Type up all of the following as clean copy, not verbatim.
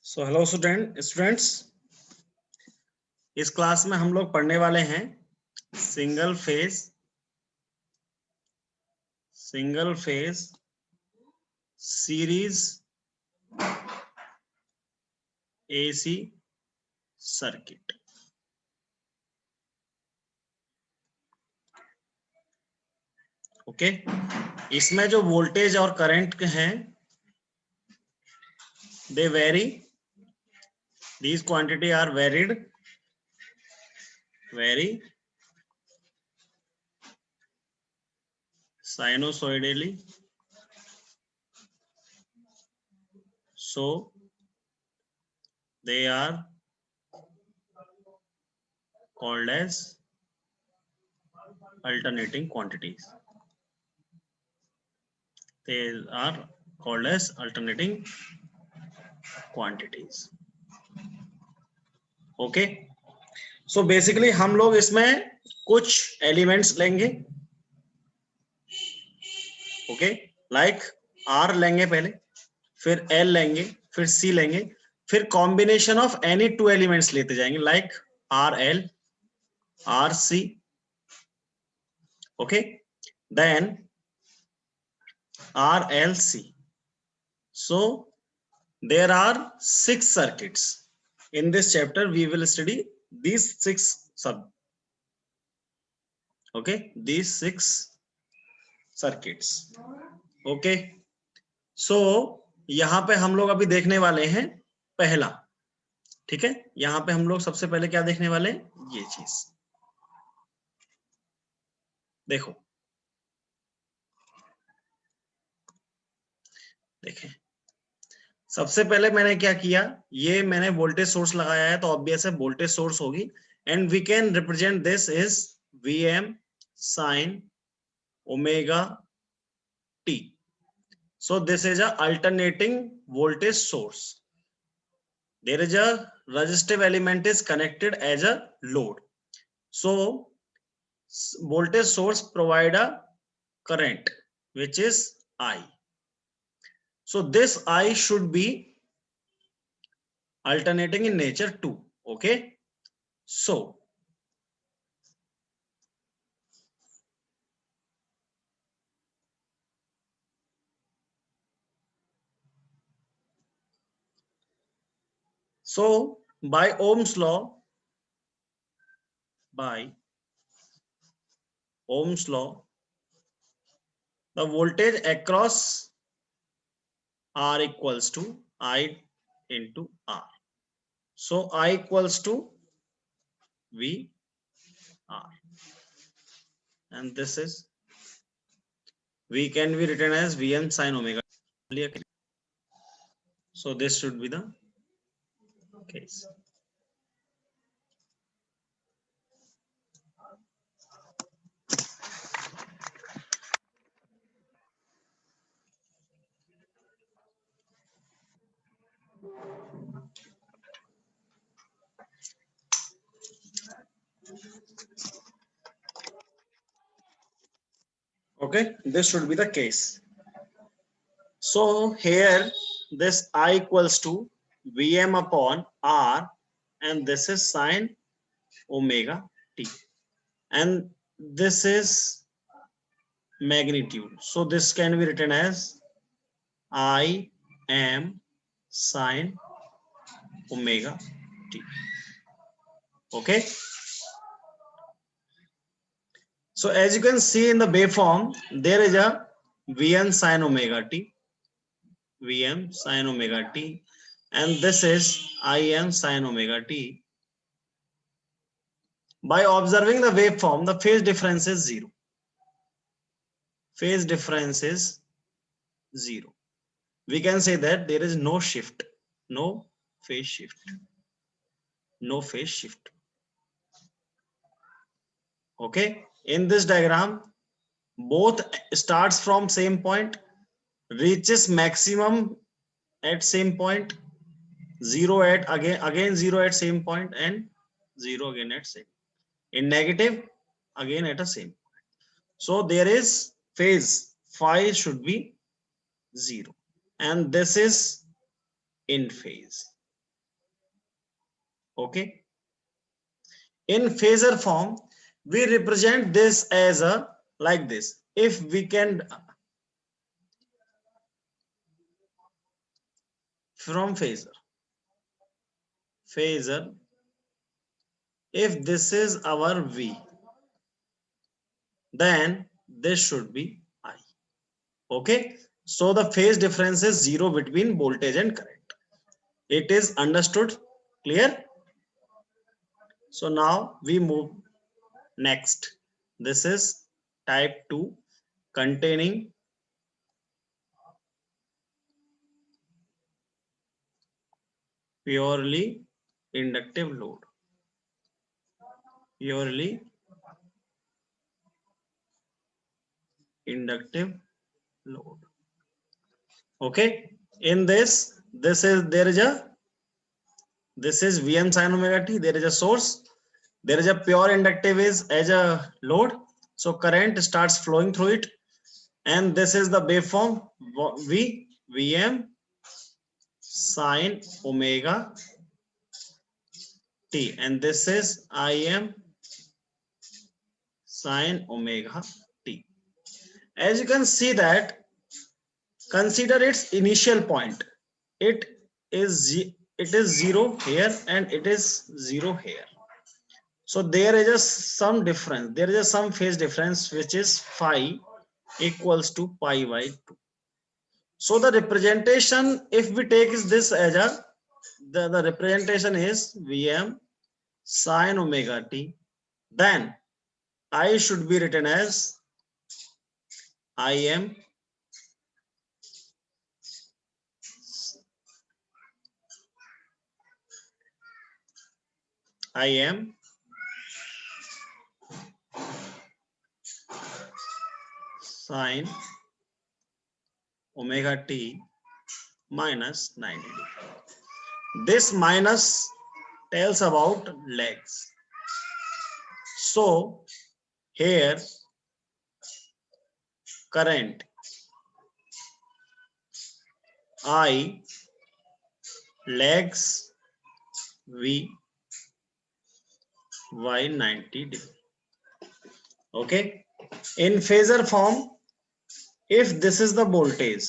सो hello students, इस class में हम लोग पढ़ने वाले हैं single phase series AC circuit. Okay, इसमें जो वोल्टेज और करंट हैं they vary, these quantity are vary sinusoidally, so they are called as alternating quantities. They are called as alternating quantities. Okay, so basically हम लोग इसमें कुछ elements लेंगे। Okay, like are लेंगे पहले, फिर एल लेंगे, फिर सी लेंगे, फिर combination of any two elements लेते जाएंगे like R L, R C. Okay, then R L C. So there are 6 circuits. In this chapter we will study these 6 these 6 circuits. Okay, so यहां पे हम लोग अभी देखने वाले हैं पहला। ठीक है, यहां पे हम लोग सबसे पहले क्या देखने वाले हैं, ये चीज देखो, देखें। सबसे पहले मैंने क्या किया, ये मैंने वोल्टेज सोर्स लगाया है, तो ऑब्वियस है वोल्टेज सोर्स होगी, and we can represent this is Vm sin omega t. So this is a alternating voltage source. There is a resistive element is connected as a load. So voltage source provide a current which is I. So this I should be alternating in nature too. Okay, so by Ohm's law, the voltage across R equals to I into R. So I equals to V R, and this is V can be written as Vm sin omega. So this should be the case. Okay, this should be the case. So here this I equals to Vm upon R, and this is sin omega t, and this is magnitude. So this can be written as I am sin omega t. Okay, so as you can see in the waveform, there is a Vm sin omega t, Vm sin omega t, and this is Im sin omega t. By observing the waveform, the phase difference is 0. Phase difference is 0. We can say that there is no shift, no phase shift, no phase shift. Okay, in this diagram, both starts from same point, reaches maximum at same point, 0 at again 0 at same point, and 0 again at same. In negative, again at a same point. So there is phase phi should be 0, and this is in phase. Okay. In phasor form, we represent this as a like this. If we can from phasor, if this is our V, then this should be I. Okay. So the phase difference is 0 between voltage and current. It is understood? Clear? So now we move next. This is type 2 containing purely inductive load. Purely inductive load. Okay. In this is there is a this is Vm sin omega t. There is a source. There is a pure inductive is as a load. So current starts flowing through it. And this is the waveform Vm sin omega t. And this is Im sin omega t. As you can see that, consider its initial point. It is 0 here and it is 0 here. So there is just some difference. There is just some phase difference which is phi equals to pi by 2. So the representation, if we take is this as a the representation is Vm sin omega t. Then I should be written as Im sin omega t minus 90 degree. This minus tells about lags. So here current I lags V by 90 degree. Okay. In phasor form, if this is the voltage,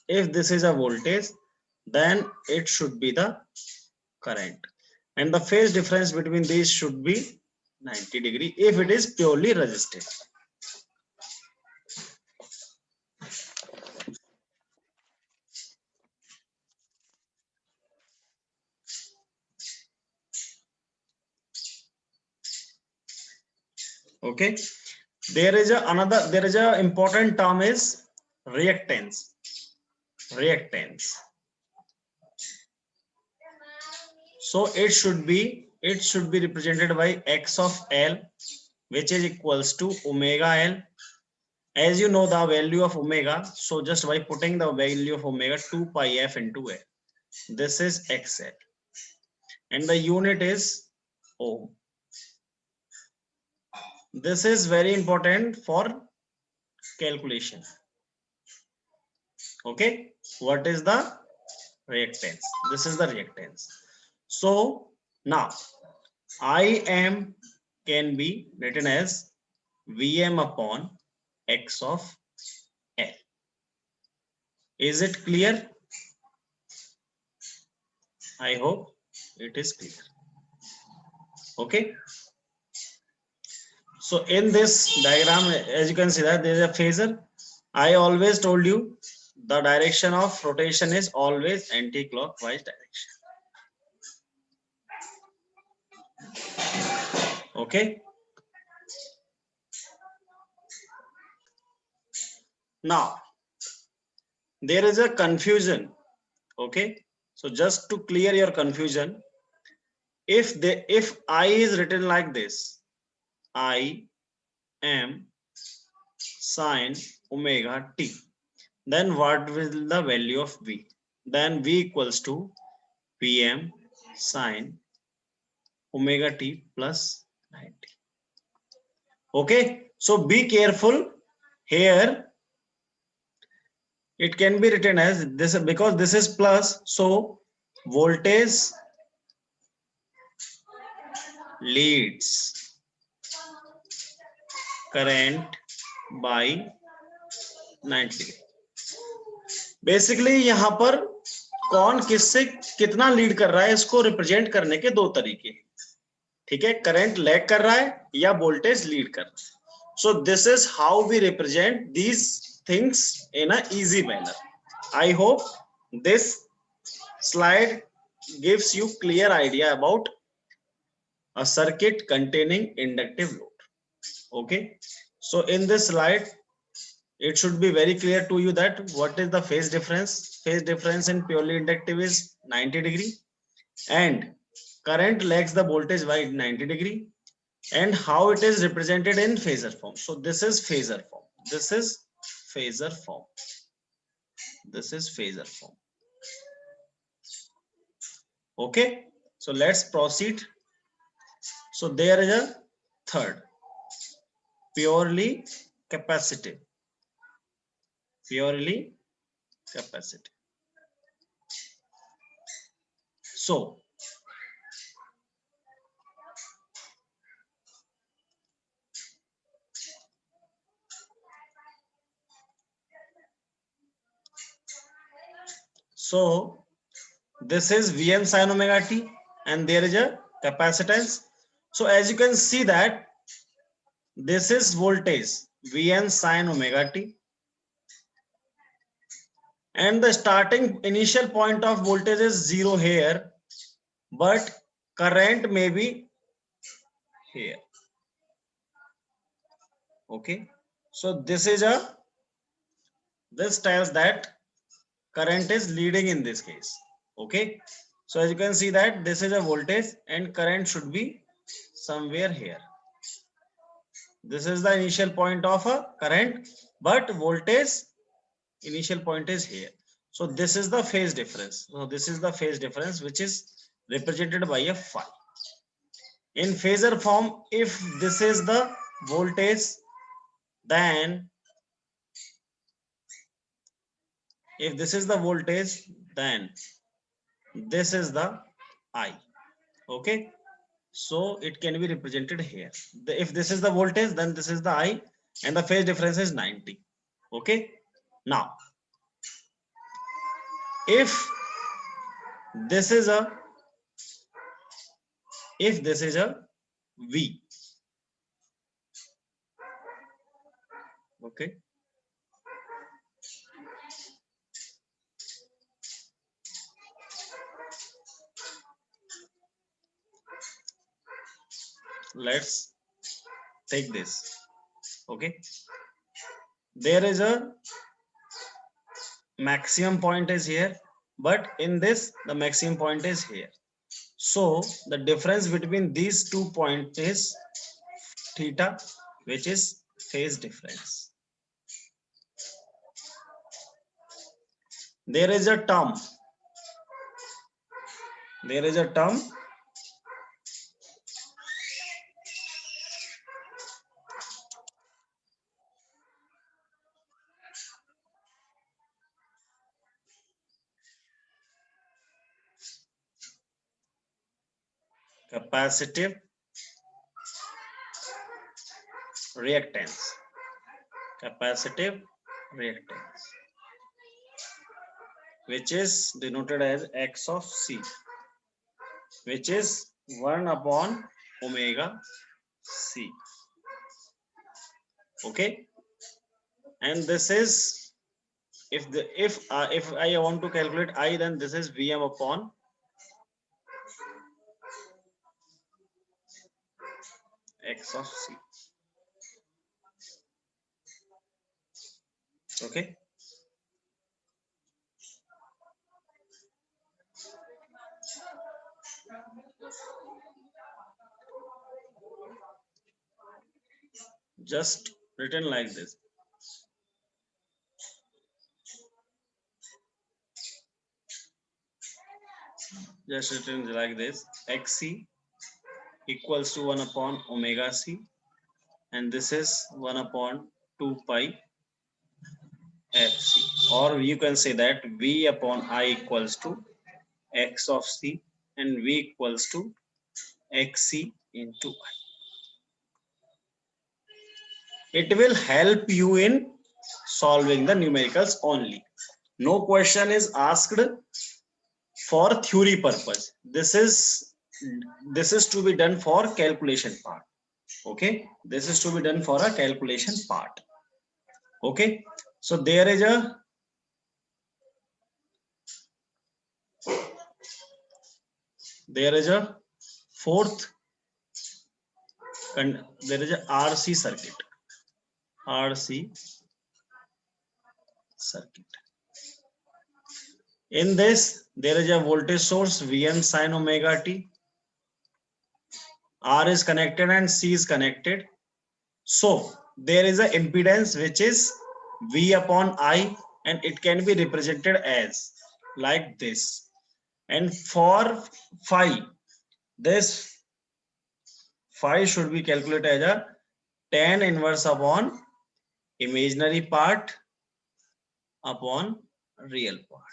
if this is a voltage, then it should be the current. And the phase difference between these should be 90 degree if it is purely resistive. Okay. There is a important term is reactance. So it should be represented by x of L, which is equals to omega L. As you know the value of omega, so just by putting the value of omega 2 pi f into L, this is XL, and the unit is ohm. This is very important for calculation. Okay, what is the reactance? This is the reactance. So now Im can be written as Vm upon x of L. Is it clear? I hope it is clear. Okay. So in this diagram, as you can see that there is a phasor. I always told you the direction of rotation is always anti-clockwise direction. Okay. Now there is a confusion. Okay. So just to clear your confusion, if I is written like this, I am sin omega t, then what will the value of V? Then V equals to Pm sin omega t plus 90. Okay, so be careful here. It can be written as this because this is plus, so voltage leads current by 90 degree. Basically यहां पर कौन किससे कितना lead कर रहा है इसको represent करने के दो तरीके, ठीक है, करंट लैग कर रहा है या वोल्टेज लीड कर रहा है. So this is how we represent these things in a easy manner. I hope this slide gives you clear idea about a circuit containing inductive load. Okay, so in this slide it should be very clear to you that what is the phase difference. Phase difference in purely inductive is 90 degree and current lags the voltage by 90 degree, and how it is represented in phasor form. So this is phasor form, this is phasor form, this is phasor form. Okay, so let's proceed. So there is a third, purely capacitive, purely capacitive. So this is Vm sin omega t and there is a capacitance. So as you can see that this is voltage Vn sin omega t and the starting initial point of voltage is 0 here, but current may be here. Okay, so this tells that current is leading in this case. Okay, so as you can see that this is a voltage and current should be somewhere here. This is the initial point of a current, but voltage initial point is here. So this is the phase difference. So this is the phase difference which is represented by a phi. In phasor form, if this is the voltage, then if this is the voltage, then this is the I. Okay, so it can be represented here. If this is the voltage, then this is the I and the phase difference is 90. Okay, now if this is a V, okay, let's take this. Okay, there is a maximum point is here, but in this the maximum point is here. So the difference between these 2 points is theta, which is phase difference. There is a term capacitive reactance, which is denoted as X of C, which is 1 upon omega C. Okay, and this is if I want to calculate I, then this is Vm upon X of C. Okay, just written like this. Just written like this, Xc equals to 1 upon omega C, and this is 1 upon 2 pi Fc, or you can say that V upon I equals to X of C and V equals to Xc into I. It will help you in solving the numericals only. No question is asked for theory purpose. This is to be done for calculation part. Okay, this is to be done for a calculation part. Okay, so there is a fourth, and there is a RC circuit. RC circuit. In this, there is a voltage source Vm sin omega t. R is connected and C is connected. So there is an impedance which is V upon I, and it can be represented as like this. And for phi, this phi should be calculated as a tan inverse upon imaginary part upon real part.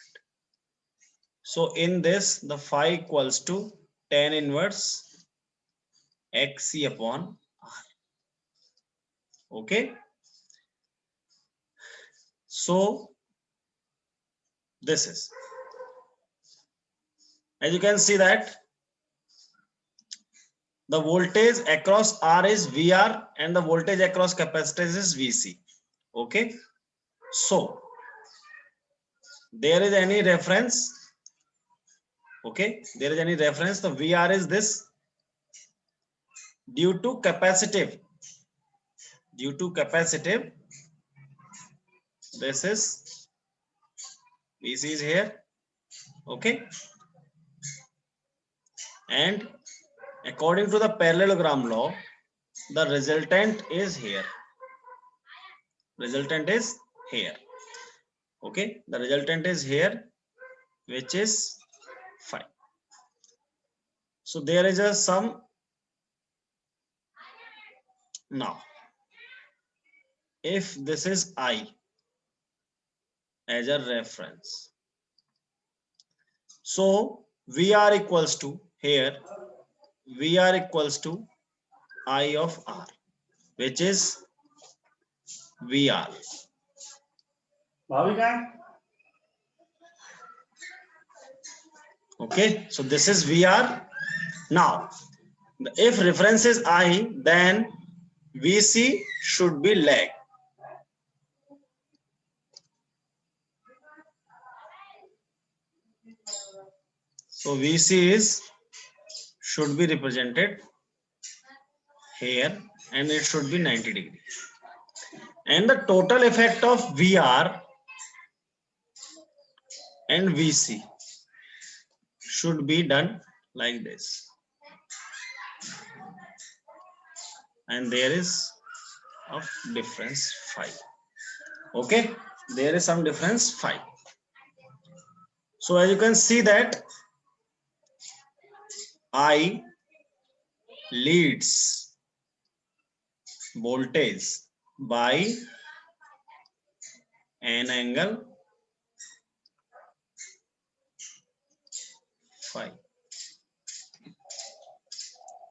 So in this, the phi equals to tan inverse XC upon R. Okay. So this is, as you can see that the voltage across R is VR and the voltage across capacitance is VC. Okay. So there is any reference. Okay. There is any reference. The VR is this. Due to capacitive, this is VC is here. Okay. And according to the parallelogram law, the resultant is here. Resultant is here. Okay. The resultant is here, which is phi. So there is a sum. Now, if this is I as a reference, so VR equals to here, VR equals to I of R, which is VR. Okay, so this is VR. Now, if reference is I, then VC should be lag. So VC is should be represented here, and it should be 90 degree. And the total effect of VR and VC should be done like this. And there is a difference phi. Okay, there is some difference phi. So as you can see that I leads voltage by an angle phi.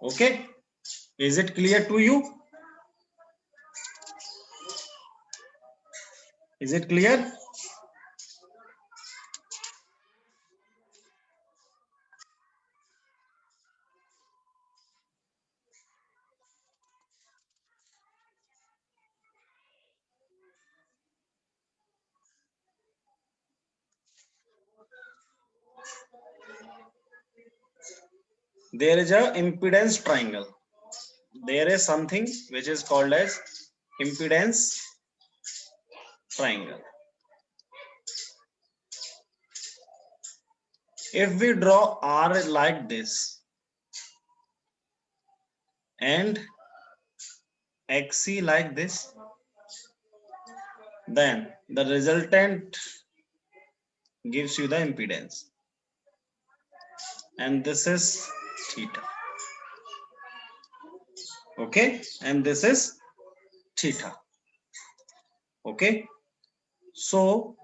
Okay, is it clear to you? Is it clear? There is a impedance triangle. There is something which is called as impedance triangle. If we draw R like this and XC like this, then the resultant gives you the impedance, and this is theta. Okay, and this is theta. Okay, so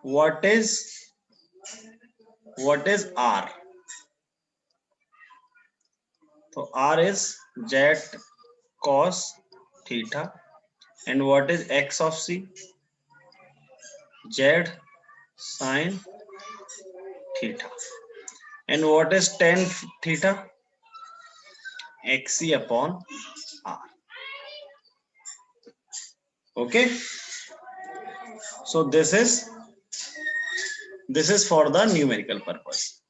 what is R? So R is Z cos theta, and what is X of C? Z sin theta. And what is tan theta? Xc upon R. Okay, so this is for the numerical purpose.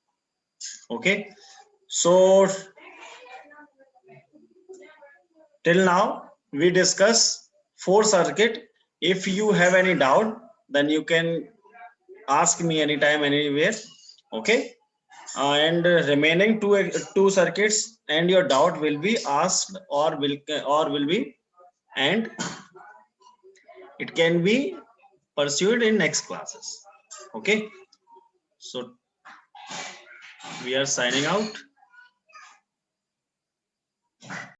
Okay, so till now we discuss 4 circuit. If you have any doubt, then you can ask me anytime, anywhere. Okay, and remaining two circuits and your doubt will be asked, or will be, and it can be pursued in next classes. Okay, so we are signing out.